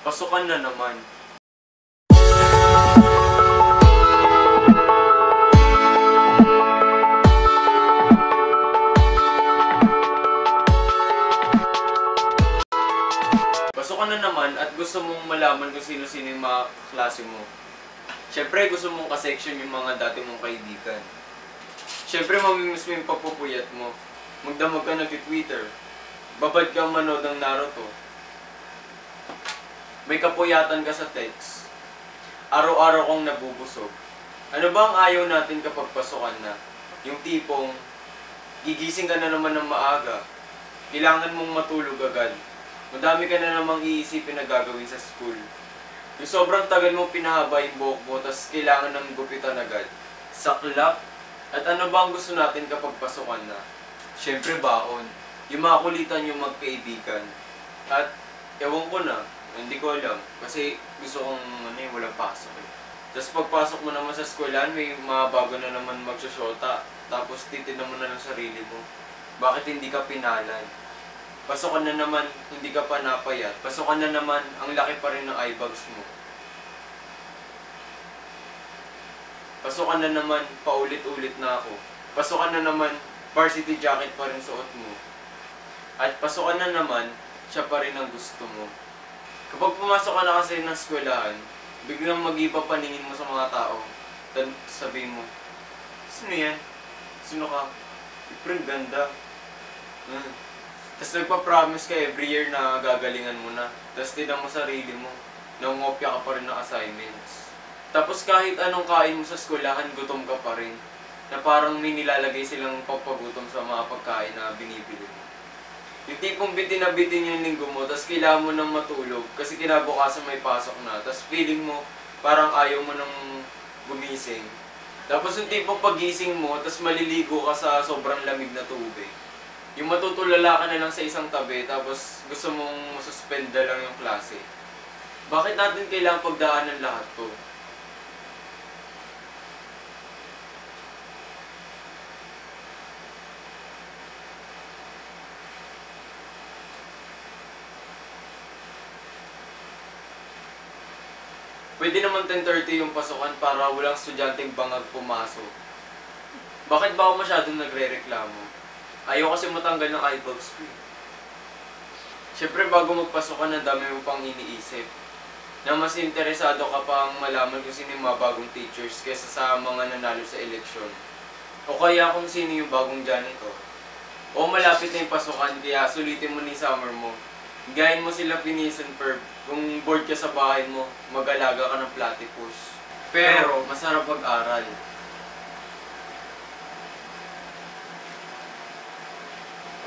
Pasukan na naman. Pasukan na naman at gusto mong malaman kung sino-sino yung mga klase mo. Siyempre, gusto mong kasection yung mga dati mong kaibigan. Siyempre, mamimiss mo yung pagpupuyat mo. Magdamag ka nag-Twitter. Babad kang manood ng Naruto. May kapuyatan ka sa text. Araw-araw kong nabubusog. Ano ba ang ayaw natin kapag pasukan na? Yung tipong, gigising ka na naman ng maaga. Kailangan mong matulog agad. Madami ka na namang iisipin na gagawin sa school. Yung sobrang tagal mo pinahaba yung buhok mo, tas kailangan ng gupitan agad. Saklap. At ano ba ang gusto natin kapag pasukan na? Siyempre baon. Yung makulitan yung magkaibigan. At ewan ko na. Hindi ko alam. Kasi gusto kong walang pasok eh. Tapos pagpasok mo naman sa eskwelahan, may mga bago na naman magsusyota. Tapos titignan mo na ng sarili mo. Bakit hindi ka pinalan? Pasukan na naman, hindi ka pa napayat. Pasukan na naman, ang laki pa rin ng eye bags mo. Pasukan na naman, paulit-ulit na ako. Pasukan na naman, varsity jacket pa rin suot mo. At pasukan na naman, siya pa rin ang gusto mo. Kapag pumasok ka na kasi ng eskwelahan, biglang mag-iba paningin mo sa mga tao. Then sabihin mo, sino yan? Sino ka? Ipring ganda. Tapos nagpa-promise ka every year na gagalingan mo na. Tapos tinang mo sarili mo, nangungopya ka pa rin ng assignments. Tapos kahit anong kain mo sa eskwelahan, gutom ka pa rin. Na parang may nilalagay silang pampagutom sa mga pagkain na binibili mo. Yung tipong bitin na bitin yung linggo mo, tapos kailangan mo nang matulog kasi kinabukasan may pasok na. Tapos feeling mo, parang ayaw mo nang gumising. Tapos yung tipong pagising mo, tapos maliligo ka sa sobrang lamig na tubig. Yung matutulala ka na lang sa isang tabi, tapos gusto mong suspenda lang yung klase. Bakit natin kailangan pagdaanan lahat to? Pwede naman 10:30 yung pasukan para walang estudyanteng bangag pumasok. Bakit ba ako masyadong nagre-reklamo? Ayaw kasi matanggal ng eye bags ko. Siyempre bago magpasukan, ang dami mo pang iniisip. Na mas interesado ka pang malaman kung sino yung mga bagong teachers kaysa sa mga nanalo sa eleksyon. O kaya kung sino yung bagong janitor. O malapit na yung pasukan, kaya sulitin mo ni summer mo. Gayin mo sila Phineas and Ferb. Kung bored ka sa bahay mo, mag-alaga ka ng platypus. Pero, masarap pag-aral.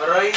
Aray!